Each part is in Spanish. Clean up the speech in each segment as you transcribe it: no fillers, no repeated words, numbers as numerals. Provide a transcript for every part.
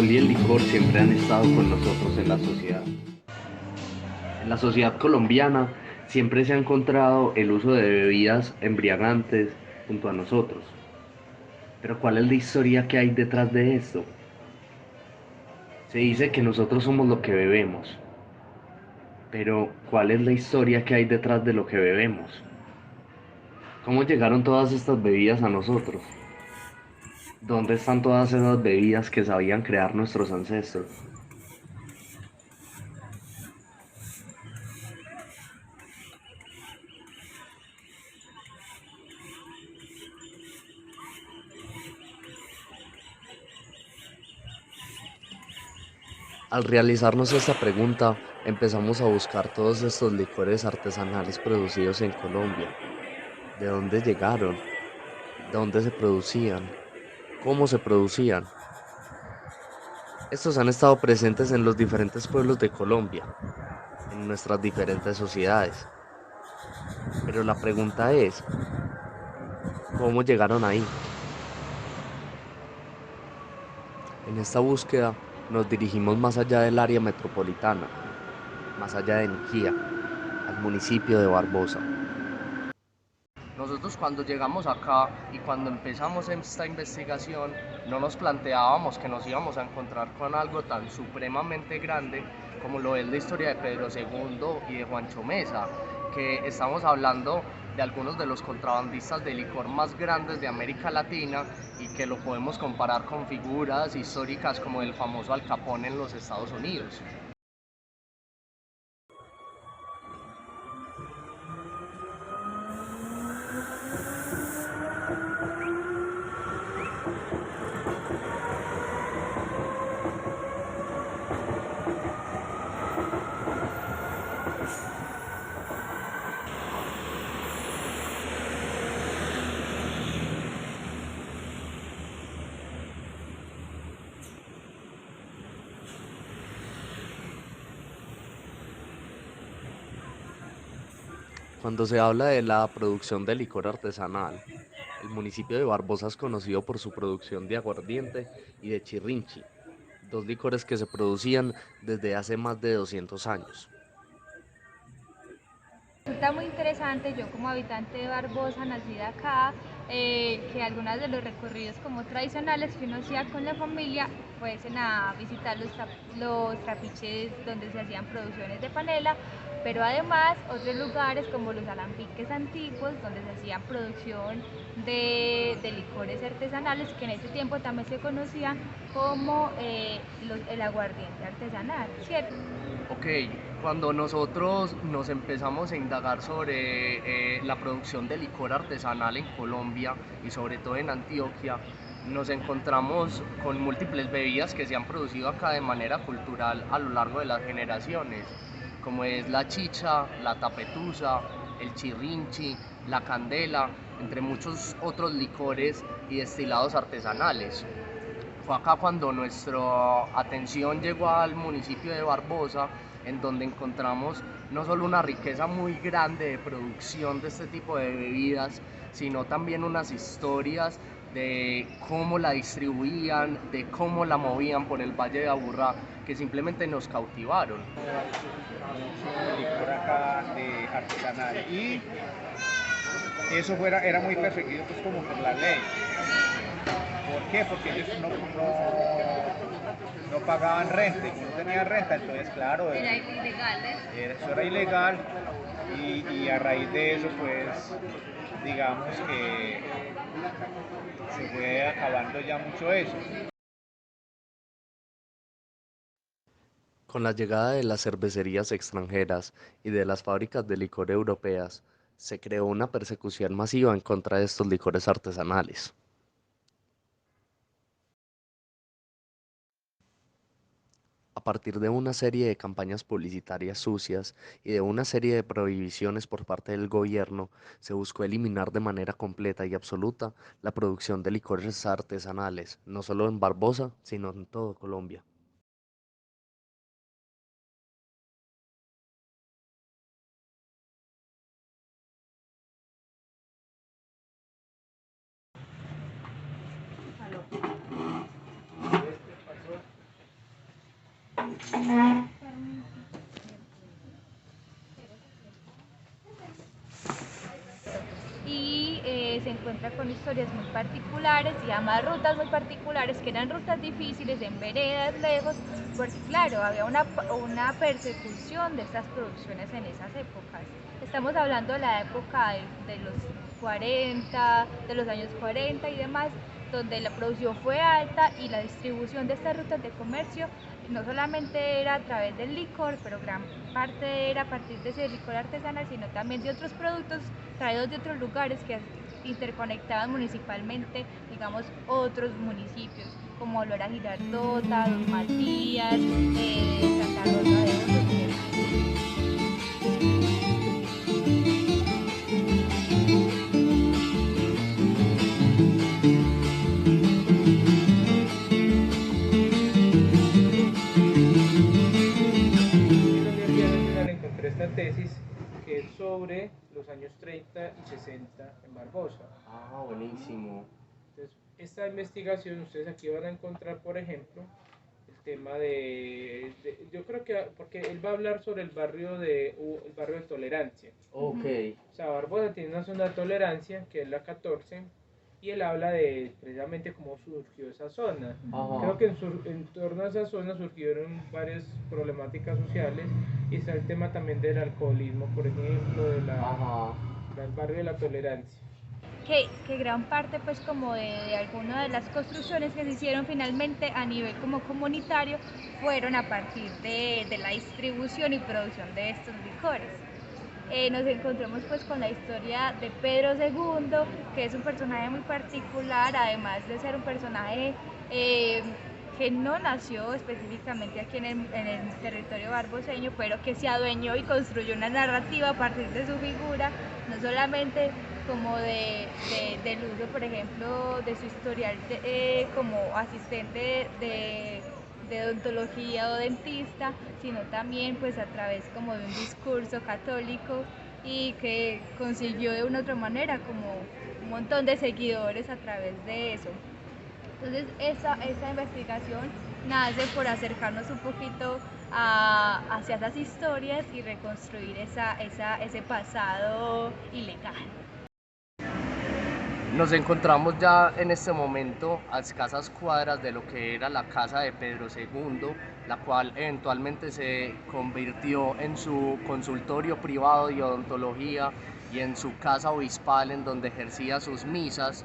alcohol y el licor siempre han estado con nosotros en la sociedad. En la sociedad colombiana siempre se ha encontrado el uso de bebidas embriagantes junto a nosotros. Pero ¿cuál es la historia que hay detrás de esto? Se dice que nosotros somos lo que bebemos, pero ¿cuál es la historia que hay detrás de lo que bebemos? ¿Cómo llegaron todas estas bebidas a nosotros? ¿Dónde están todas esas bebidas que sabían crear nuestros ancestros? Al realizarnos esta pregunta, empezamos a buscar todos estos licores artesanales producidos en Colombia. ¿De dónde llegaron? ¿Dónde se producían? ¿Cómo se producían? Estos han estado presentes en los diferentes pueblos de Colombia, en nuestras diferentes sociedades. Pero la pregunta es, ¿cómo llegaron ahí? En esta búsqueda nos dirigimos más allá del área metropolitana, más allá de Niquía, al municipio de Barbosa. Nosotros cuando llegamos acá y cuando empezamos esta investigación, no nos planteábamos que nos íbamos a encontrar con algo tan supremamente grande como lo es la historia de Pedro II y de Juancho Meza, que estamos hablando de algunos de los contrabandistas de licor más grandes de América Latina y que lo podemos comparar con figuras históricas como el famoso Al Capone en los Estados Unidos. Cuando se habla de la producción de licor artesanal, el municipio de Barbosa es conocido por su producción de aguardiente y de chirrinchi, dos licores que se producían desde hace más de 200 años. Resulta muy interesante, yo como habitante de Barbosa, nacida acá, que algunos de los recorridos como tradicionales que uno hacía con la familia fuesen a visitar los trapiches donde se hacían producciones de panela, pero además otros lugares como los alambiques antiguos donde se hacían producción de licores artesanales que en ese tiempo también se conocían como el aguardiente artesanal, ¿cierto? Ok, cuando nosotros nos empezamos a indagar sobre la producción de licor artesanal en Colombia y sobre todo en Antioquia, nos encontramos con múltiples bebidas que se han producido acá de manera cultural a lo largo de las generaciones, como es la chicha, la tapetusa, el chirrinchi, la candela, entre muchos otros licores y destilados artesanales. Fue acá cuando nuestra atención llegó al municipio de Barbosa, en donde encontramos no solo una riqueza muy grande de producción de este tipo de bebidas, sino también unas historias de cómo la distribuían, de cómo la movían por el Valle de Aburrá, que simplemente nos cautivaron. Mucho licor acá de artesanal y eso era muy perseguido pues como por la ley. ¿Por qué? Porque ellos no pagaban renta y como no tenían renta, entonces claro, Era ilegal, eso era ilegal y a raíz de eso pues digamos que se fue acabando ya mucho eso. Con la llegada de las cervecerías extranjeras y de las fábricas de licor europeas, se creó una persecución masiva en contra de estos licores artesanales. A partir de una serie de campañas publicitarias sucias y de una serie de prohibiciones por parte del gobierno, se buscó eliminar de manera completa y absoluta la producción de licores artesanales, no solo en Barbosa, sino en todo Colombia. Y se encuentra con historias muy particulares y además rutas muy particulares que eran rutas difíciles en veredas lejos, porque claro, había una persecución de estas producciones en esas épocas. Estamos hablando de la época de los 40, de los años 40 y demás, donde la producción fue alta y la distribución de estas rutas de comercio no solamente era a través del licor, pero gran parte era a partir de ese licor artesanal, sino también de otros productos traídos de otros lugares que interconectaban municipalmente, digamos, otros municipios, como Lora Girardota, Dos Matías, Santa Rosa de Osos y demás. Encontré esta tesis que es sobre los años 30 y 60 en Barbosa. Ah, buenísimo. Entonces, esta investigación, ustedes aquí van a encontrar, por ejemplo, el tema yo creo que, porque él va a hablar sobre el barrio de Tolerancia. Ok. O sea, Barbosa tiene una zona de tolerancia, que es la 14, y él habla de precisamente cómo surgió esa zona. Ajá. Creo que en torno a esa zona surgieron varias problemáticas sociales, y está el tema también del alcoholismo, por ejemplo, del barrio de la Tolerancia. Que gran parte pues como de algunas de las construcciones que se hicieron finalmente a nivel como comunitario fueron a partir de la distribución y producción de estos licores. Nos encontramos pues con la historia de Pedro II, que es un personaje muy particular, además de ser un personaje que no nació específicamente aquí en el territorio barboseño, pero que se adueñó y construyó una narrativa a partir de su figura, no solamente como del uso, por ejemplo, de su historial como asistente de odontología o dentista, sino también pues a través como de un discurso católico y que consiguió de una u otra manera como un montón de seguidores a través de eso. Entonces esa investigación nace por acercarnos un poquito hacia esas historias y reconstruir ese pasado ilegal. Nos encontramos ya en este momento a escasas cuadras de lo que era la casa de Pedro II, la cual eventualmente se convirtió en su consultorio privado de odontología y en su casa obispal en donde ejercía sus misas,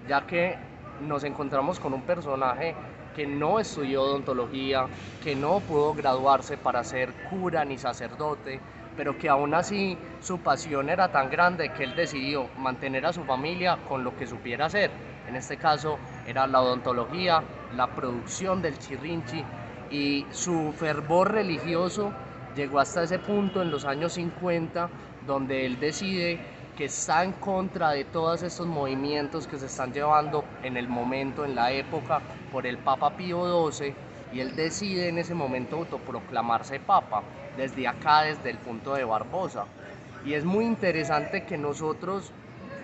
ya que nos encontramos con un personaje que no estudió odontología, que no pudo graduarse para ser cura ni sacerdote, pero que aún así su pasión era tan grande que él decidió mantener a su familia con lo que supiera hacer. En este caso era la odontología, la producción del chirrinchi, y su fervor religioso llegó hasta ese punto en los años 50, donde él decide que está en contra de todos estos movimientos que se están llevando en el momento, en la época, por el Papa Pío XII, y él decide en ese momento autoproclamarse papa, desde acá, desde el punto de Barbosa. Y es muy interesante que nosotros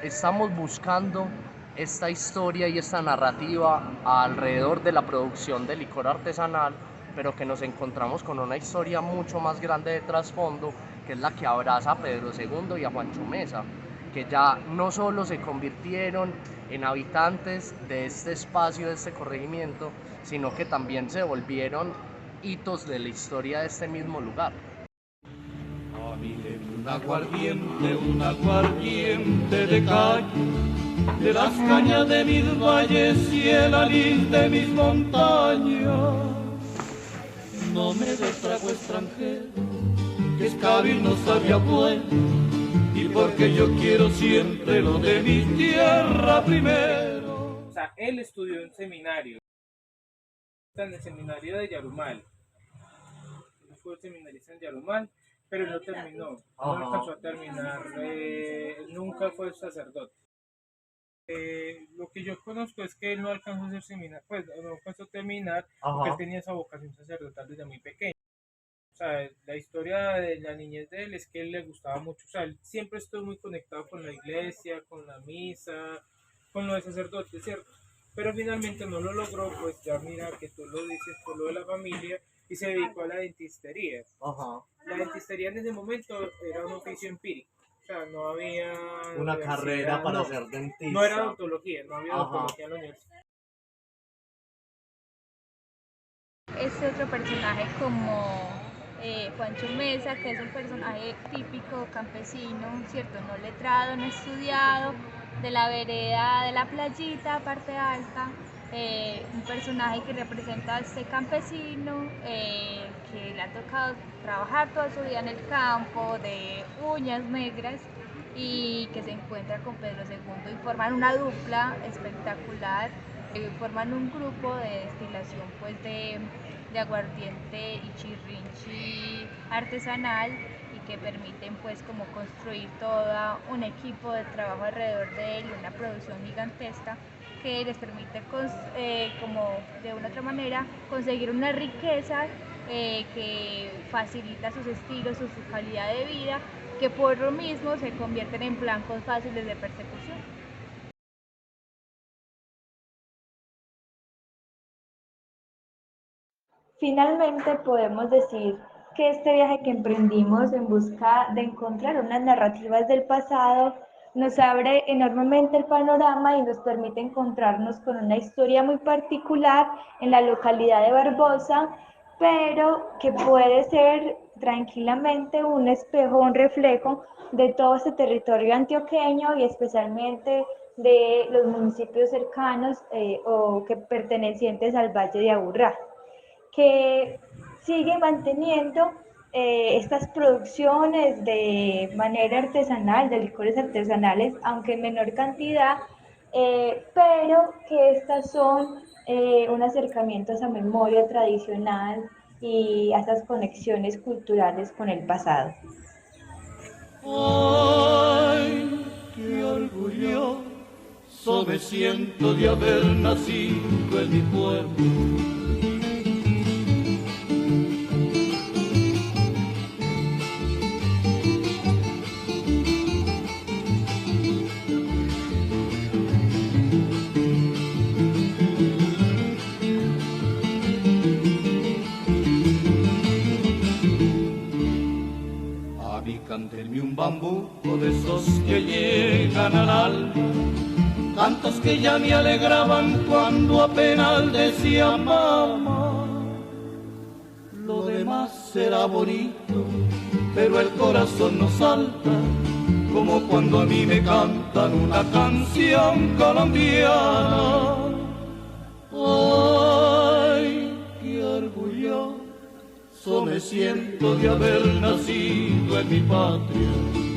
estamos buscando esta historia y esta narrativa alrededor de la producción de licor artesanal, pero que nos encontramos con una historia mucho más grande de trasfondo, que es la que abraza a Pedro II y a Juancho Mesa, que ya no solo se convirtieron en habitantes de este espacio, de este corregimiento, sino que también se volvieron hitos de la historia de este mismo lugar. Un aguardiente de calle, de las cañas de mis valles y el anís de mis montañas. No me des trago extranjero, que escabio no sabía bueno, y porque yo quiero siempre lo de mi tierra primero. O sea, él estudió en seminario, en el seminario de Yarumal. Él fue seminarista en Yarumal, pero no terminó, no alcanzó a terminar, nunca fue sacerdote. Lo que yo conozco es que él no alcanzó a ser seminario, pues no alcanzó a terminar, porque él tenía esa vocación sacerdotal desde muy pequeño. O sea, la historia de la niñez de él es que él le gustaba mucho, o sea, él siempre estuvo muy conectado con la iglesia, con la misa, con lo de sacerdote, ¿cierto? Pero finalmente no lo logró, pues ya mira que tú lo dices por lo de la familia, y se dedicó a la dentistería. Ajá. La dentistería en ese momento era un oficio empírico, o sea, no había Una universidad, carrera para no, ser dentista. no era odontología, no había Ajá. odontología en la universidad. Este otro personaje como Juancho Mesa, que es un personaje típico campesino, ¿cierto? No letrado, no estudiado, de la vereda, de la playita, parte alta, un personaje que representa a este campesino que le ha tocado trabajar toda su vida en el campo, de uñas negras, y que se encuentra con Pedro II y forman una dupla espectacular, forman un grupo de destilación pues de aguardiente y chirrinchi artesanal y que permiten pues como construir todo un equipo de trabajo alrededor de él y una producción gigantesca que les permite como de una u otra manera conseguir una riqueza que facilita sus estilos o su calidad de vida, que por lo mismo se convierten en blancos fáciles de persecución. Finalmente podemos decir que este viaje que emprendimos en busca de encontrar unas narrativas del pasado nos abre enormemente el panorama y nos permite encontrarnos con una historia muy particular en la localidad de Barbosa, pero que puede ser tranquilamente un espejo, un reflejo de todo este territorio antioqueño y especialmente de los municipios cercanos o que pertenecientes al Valle de Aburrá, que sigue manteniendo estas producciones de manera artesanal, de licores artesanales, aunque en menor cantidad, pero que estas son un acercamiento a esa memoria tradicional y a esas conexiones culturales con el pasado. Ay, qué orgulloso me siento de haber nacido en mi pueblo. Cántenme un bambuco de esos que llegan al alma, cantos que ya me alegraban cuando apenas decía mamá. Lo demás será bonito, pero el corazón no salta, como cuando a mí me cantan una canción colombiana. Ay, qué orgullo me siento de haber nacido en mi patria.